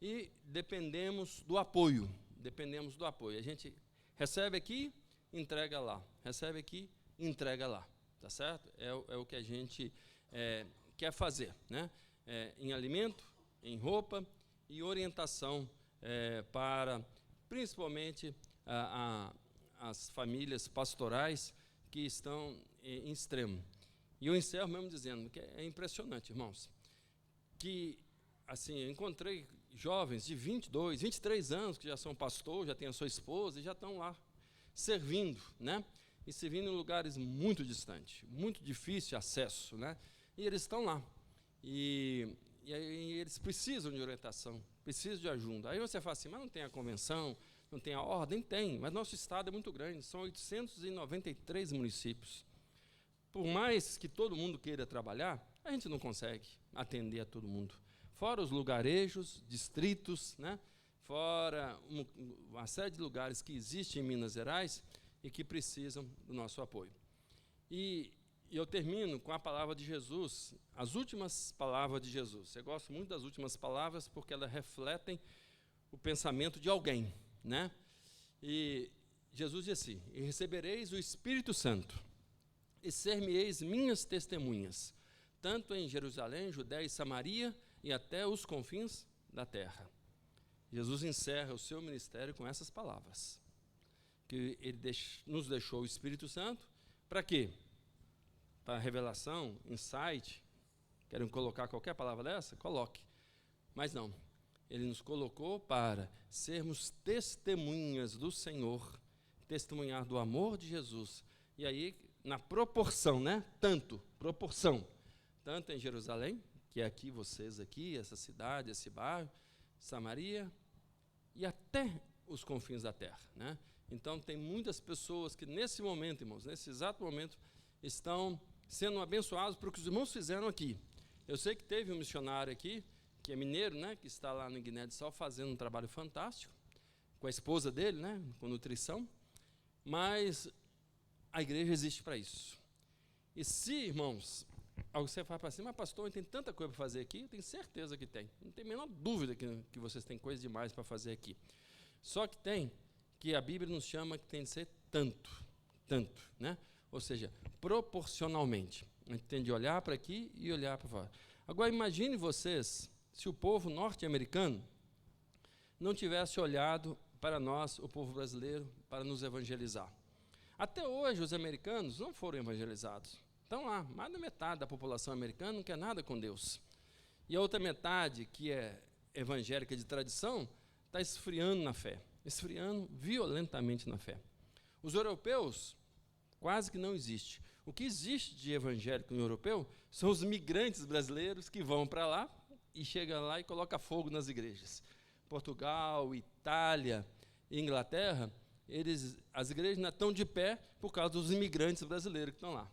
e dependemos do apoio. A gente recebe aqui, entrega lá. Recebe aqui, entrega lá. Tá certo? É o que a gente quer fazer. Né? Em alimento, em roupa e orientação para, principalmente, as famílias pastorais que estão em extremo. E eu encerro mesmo dizendo que é impressionante, irmãos, que, assim, eu encontrei jovens de 22, 23 anos que já são pastores, já têm a sua esposa e já estão lá servindo, né? E servindo em lugares muito distantes, muito difícil de acesso, né? E eles estão lá. E aí eles precisam de orientação, precisam de ajuda. Aí você fala assim, mas não tem a convenção, não tem a ordem? Tem, mas nosso estado é muito grande, são 893 municípios. Por mais que todo mundo queira trabalhar, a gente não consegue atender a todo mundo. Fora os lugarejos, distritos, né? Fora uma série de lugares que existem em Minas Gerais e que precisam do nosso apoio. E eu termino com a palavra de Jesus, as últimas palavras de Jesus. Eu gosto muito das últimas palavras porque elas refletem o pensamento de alguém. Né? E Jesus disse assim, e recebereis o Espírito Santo, e ser-me-eis minhas testemunhas, tanto em Jerusalém, Judéia e Samaria, e até os confins da terra. Jesus encerra o seu ministério com essas palavras, que ele nos deixou o Espírito Santo, para quê? Para revelação, insight, querem colocar qualquer palavra dessa? Coloque, mas não, ele nos colocou para sermos testemunhas do Senhor, testemunhar do amor de Jesus, e aí, na proporção, né? Proporção, tanto em Jerusalém, que é aqui, vocês aqui, essa cidade, esse bairro, Samaria, e até os confins da terra, né? Então, tem muitas pessoas que nesse momento, irmãos, nesse exato momento, estão sendo abençoados por o que os irmãos fizeram aqui. Eu sei que teve um missionário aqui, que é mineiro, né? Que está lá no Guiné-Bissau fazendo um trabalho fantástico, com a esposa dele, né? Com nutrição, mas a igreja existe para isso. E se, irmãos, você fala para cima, mas pastor, tem tanta coisa para fazer aqui, eu tenho certeza que tem. Não tem a menor dúvida que vocês têm coisa demais para fazer aqui. Só que tem, que a Bíblia nos chama que tem de ser tanto, né? Ou seja, proporcionalmente. A gente tem de olhar para aqui e olhar para fora. Agora, imagine vocês, se o povo norte-americano não tivesse olhado para nós, o povo brasileiro, para nos evangelizar. Até hoje, os americanos não foram evangelizados. Estão lá, mais da metade da população americana não quer nada com Deus. E a outra metade, que é evangélica de tradição, está esfriando na fé, esfriando violentamente na fé. Os europeus quase que não existe. O que existe de evangélico no europeu são os migrantes brasileiros que vão para lá e chegam lá e colocam fogo nas igrejas. Portugal, Itália, Inglaterra, as igrejas ainda estão de pé por causa dos imigrantes brasileiros que estão lá.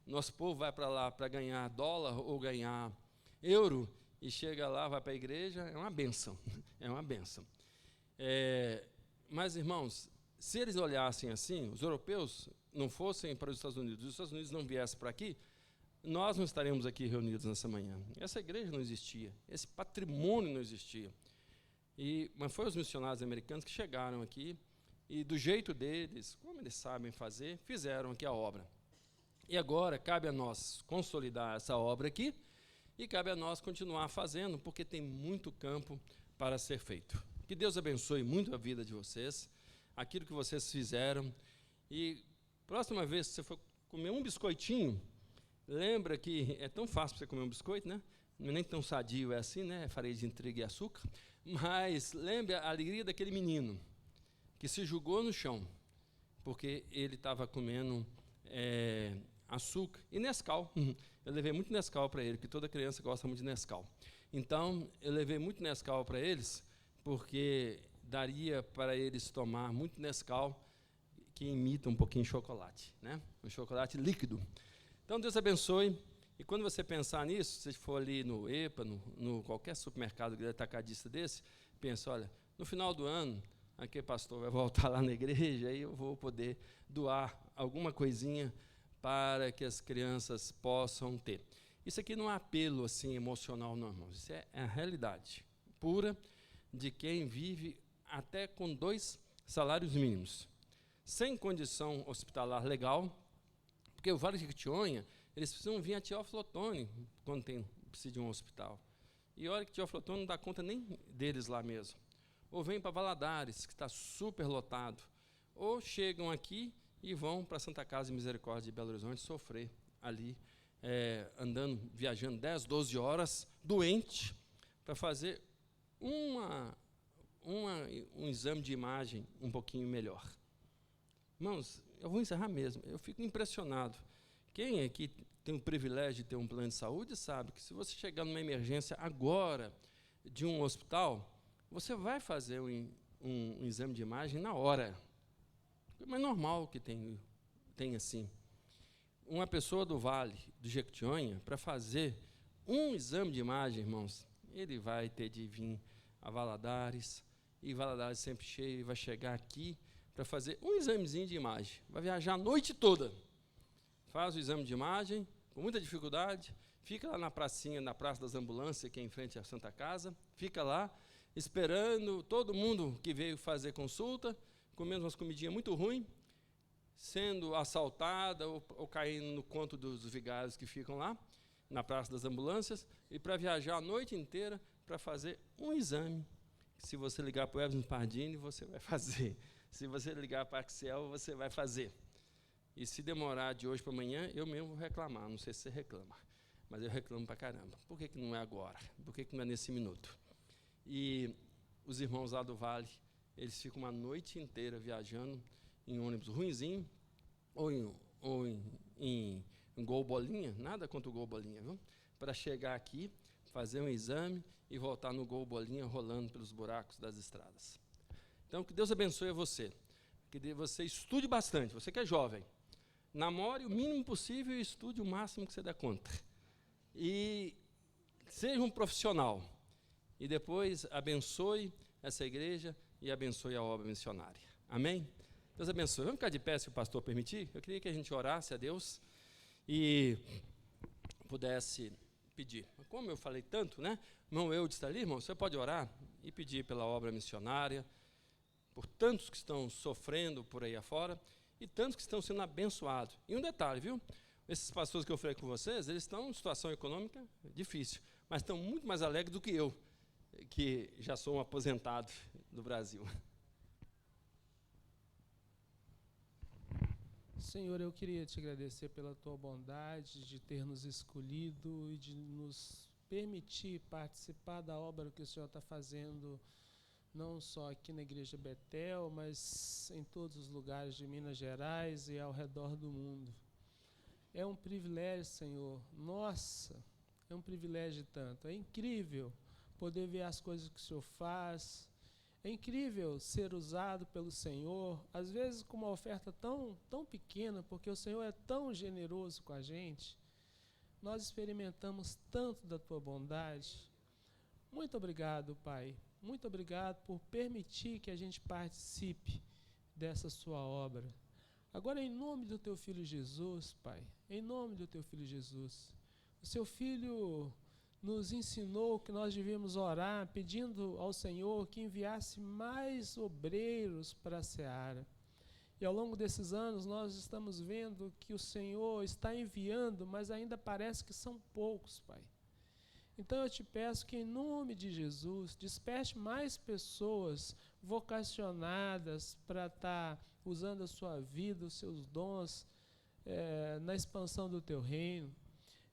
Nosso povo vai para lá para ganhar dólar ou ganhar euro e chega lá, vai para a igreja, é uma bênção, é uma bênção. Mas, irmãos, se eles olhassem assim, os europeus não fossem para os Estados Unidos, os Estados Unidos não viessem para aqui, nós não estaremos aqui reunidos nessa manhã. Essa igreja não existia, esse patrimônio não existia. Mas foi os missionários americanos que chegaram aqui e, do jeito deles, como eles sabem fazer, fizeram aqui a obra. E agora cabe a nós consolidar essa obra aqui e cabe a nós continuar fazendo, porque tem muito campo para ser feito. Que Deus abençoe muito a vida de vocês, aquilo que vocês fizeram. E próxima vez que você for comer um biscoitinho, lembra que é tão fácil você comer um biscoito, né? Não é nem tão sadio, é assim, né? É farinha de trigo e açúcar. Mas lembre a alegria daquele menino que se jogou no chão, porque ele estava comendo açúcar e Nescau. Eu levei muito Nescau para ele, porque toda criança gosta muito de Nescau. Então, eu levei muito Nescau para eles, porque daria para eles tomar muito Nescau, que imita um pouquinho de chocolate, né? Um chocolate líquido. Então, Deus abençoe. E quando você pensar nisso, se for ali no EPA, no qualquer supermercado atacadista desse, pensa, olha, no final do ano, aqui o pastor vai voltar lá na igreja, aí eu vou poder doar alguma coisinha para que as crianças possam ter. Isso aqui não é apelo assim, emocional, não, irmãos. Isso é a realidade pura de quem vive até com 2 salários mínimos, sem condição hospitalar legal, porque o Vale de Jequitinhonha, eles precisam vir a Teófilo Otoni quando precisa de um hospital. E olha que Teófilo Otoni não dá conta nem deles lá mesmo. Ou vem para Valadares, que está super lotado. Ou chegam aqui e vão para a Santa Casa de Misericórdia de Belo Horizonte sofrer ali, viajando 10, 12 horas, doente, para fazer um exame de imagem um pouquinho melhor. Irmãos, eu vou encerrar mesmo. Eu fico impressionado. Quem aqui tem o privilégio de ter um plano de saúde sabe que se você chegar numa emergência agora de um hospital, você vai fazer um exame de imagem na hora. Mas é normal que tem assim. Uma pessoa do Vale, do Jequitinhonha, para fazer um exame de imagem, irmãos, ele vai ter de vir a Valadares, e Valadares sempre cheio, e vai chegar aqui para fazer um examezinho de imagem. Vai viajar a noite toda. Faz o exame de imagem, com muita dificuldade, fica lá na pracinha, na Praça das Ambulâncias, que é em frente à Santa Casa, fica lá, esperando todo mundo que veio fazer consulta, comendo umas comidinhas muito ruins, sendo assaltada ou caindo no conto dos vigários que ficam lá, na Praça das Ambulâncias, e para viajar a noite inteira para fazer um exame. Se você ligar para o Evans Pardini, você vai fazer. Se você ligar para a Axel, você vai fazer. E se demorar de hoje para amanhã, eu mesmo vou reclamar. Não sei se você reclama, mas eu reclamo para caramba. Por que não é agora? Por que não é nesse minuto? E os irmãos lá do Vale, eles ficam uma noite inteira viajando em ônibus ruinzinho, ou em Gol Bolinha, nada contra o Gol Bolinha, viu? Para chegar aqui, fazer um exame e voltar no Gol Bolinha rolando pelos buracos das estradas. Então, que Deus abençoe a você. Que você estude bastante, você que é jovem. Namore o mínimo possível e estude o máximo que você der conta. E seja um profissional. E depois abençoe essa igreja e abençoe a obra missionária. Amém? Deus abençoe. Vamos ficar de pé, se o pastor permitir? Eu queria que a gente orasse a Deus e pudesse pedir. Como eu falei tanto, né? Irmão Eudes está ali, irmão, você pode orar e pedir pela obra missionária, por tantos que estão sofrendo por aí afora e tantos que estão sendo abençoados. E um detalhe, viu? Esses pastores que eu falei com vocês, eles estão em situação econômica difícil, mas estão muito mais alegres do que eu, que já sou um aposentado do Brasil. Senhor, eu queria te agradecer pela tua bondade de ter nos escolhido e de nos permitir participar da obra que o Senhor está fazendo não só aqui na Igreja Betel, mas em todos os lugares de Minas Gerais e ao redor do mundo. É um privilégio, Senhor. Nossa, é um privilégio tanto. É incrível poder ver as coisas que o Senhor faz. É incrível ser usado pelo Senhor, às vezes com uma oferta tão pequena, porque o Senhor é tão generoso com a gente. Nós experimentamos tanto da Tua bondade. Muito obrigado, Pai. Muito obrigado por permitir que a gente participe dessa Sua obra. Agora, em nome do Teu Filho Jesus, Pai, em nome do Teu Filho Jesus, o Seu Filho nos ensinou que nós devíamos orar, pedindo ao Senhor que enviasse mais obreiros para a seara. E ao longo desses anos, nós estamos vendo que o Senhor está enviando, mas ainda parece que são poucos, Pai. Então eu te peço que, em nome de Jesus, desperte mais pessoas vocacionadas para estar usando a sua vida, os seus dons, na expansão do Teu reino.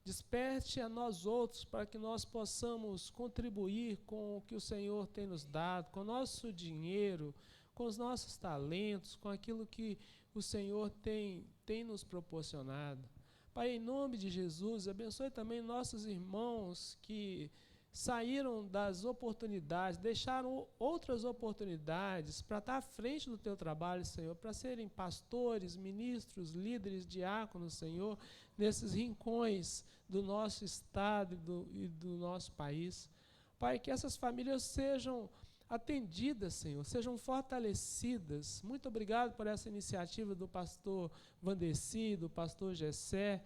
Desperte a nós outros para que nós possamos contribuir com o que o Senhor tem nos dado, com o nosso dinheiro, com os nossos talentos, com aquilo que o Senhor tem nos proporcionado. Pai, em nome de Jesus, abençoe também nossos irmãos que saíram das oportunidades, deixaram outras oportunidades para estar à frente do Teu trabalho, Senhor, para serem pastores, ministros, líderes, diáconos, Senhor, nesses rincões do nosso estado e do nosso país. Pai, que essas famílias sejam atendidas, Senhor, sejam fortalecidas. Muito obrigado por essa iniciativa do pastor Vandeci, do pastor Gessé.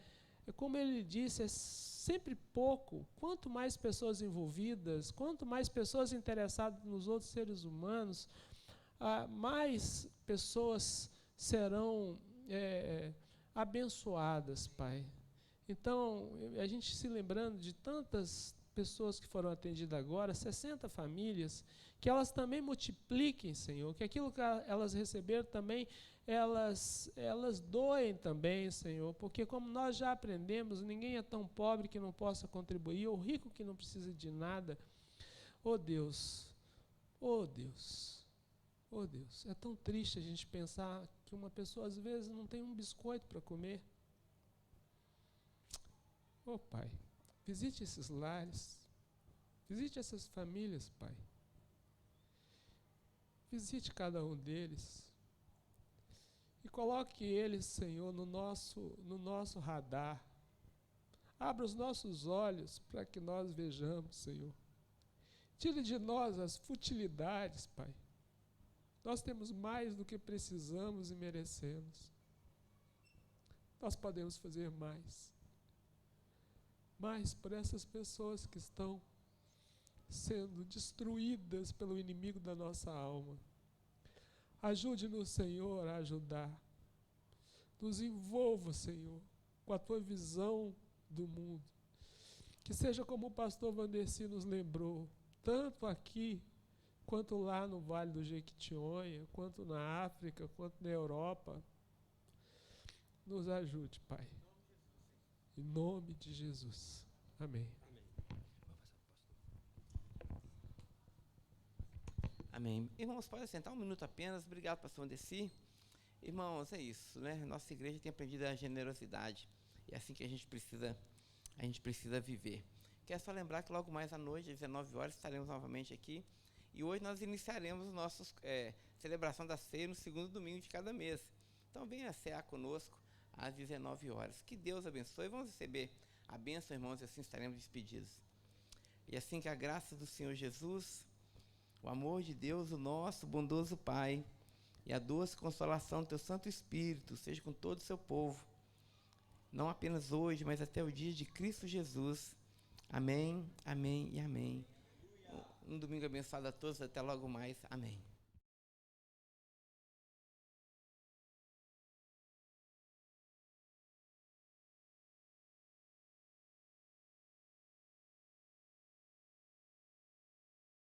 Como ele disse, é sempre pouco. Quanto mais pessoas envolvidas, quanto mais pessoas interessadas nos outros seres humanos, mais pessoas serão abençoadas, Pai. Então, a gente se lembrando de tantas pessoas que foram atendidas agora, 60 famílias, que elas também multipliquem, Senhor, que aquilo que elas receberam também, elas doem também, Senhor, porque como nós já aprendemos, ninguém é tão pobre que não possa contribuir, ou rico que não precisa de nada. Oh Deus, oh Deus, oh Deus, é tão triste a gente pensar que uma pessoa às vezes não tem um biscoito para comer. Oh Pai, visite esses lares, visite essas famílias, Pai. Visite cada um deles e coloque eles, Senhor, no nosso radar. Abra os nossos olhos para que nós vejamos, Senhor. Tire de nós as futilidades, Pai. Nós temos mais do que precisamos e merecemos. Nós podemos fazer mais. Mas por essas pessoas que estão sendo destruídas pelo inimigo da nossa alma. Ajude-nos, Senhor, a ajudar. Nos envolva, Senhor, com a Tua visão do mundo. Que seja como o pastor Vandeci nos lembrou, tanto aqui, quanto lá no Vale do Jequitinhonha, quanto na África, quanto na Europa. Nos ajude, Pai. Em nome de Jesus. Amém. Amém. Irmãos, pode sentar um minuto apenas. Obrigado, pastor Vandeci. Irmãos, é isso, né? Nossa igreja tem aprendido a generosidade. E é assim que a gente precisa viver. Quero só lembrar que logo mais à noite, às 19 horas, estaremos novamente aqui. E hoje nós iniciaremos nossa celebração da ceia no segundo domingo de cada mês. Então venha cear conosco às 19 horas. Que Deus abençoe. Vamos receber a bênção, irmãos, e assim estaremos despedidos. E assim que a graça do Senhor Jesus, o amor de Deus, o nosso bondoso Pai, e a doce consolação do Teu Santo Espírito seja com todo o Seu povo, não apenas hoje, mas até o dia de Cristo Jesus. Amém, amém e amém. Um domingo abençoado a todos, até logo mais. Amém.